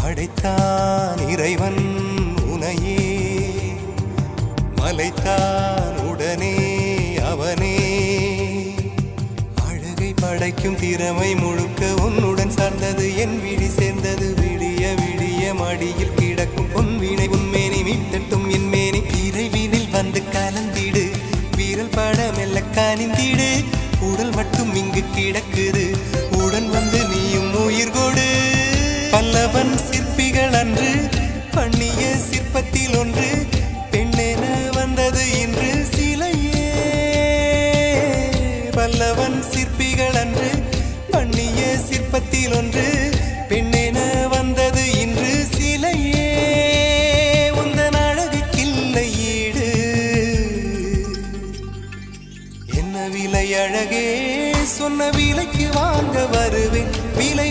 படைத்தான் இறைவன் உனையே, மலைத்தான் உடனே அவனே. அழகை படைக்கும் திறமை முழுக்க உன்னுடன் சார்ந்தது, என் விழி சேர்ந்தது. விடிய விடிய மடியில் கிடக்கும் பொன்வினை உன்மேனி மீட்டட்டும் என் மேனி. இறைவினில் வந்து கலந்திடு, வீரல் பட மெல்ல காணிந்திடு. உடல் மட்டும் இங்கு கிடக்குது, உடன் வந்து நீயும் உயிர் கொடு. பல்லவன் சிற்பிகள் அன்று பண்ணிய சிற்பத்தில் ஒன்று, பெண்ணென வந்தது இன்று சிலையே. பல்லவன் சிற்பிகள் அன்று பண்ணிய சிற்பத்தில் ஒன்று, பெண்ணென வந்தது இன்று சிலையே. உந்தன் அழகுக்கில்லை ஈடு, என்ன விலை அழகே, சொன்ன விலைக்கு வாங்க வருவேன். விலை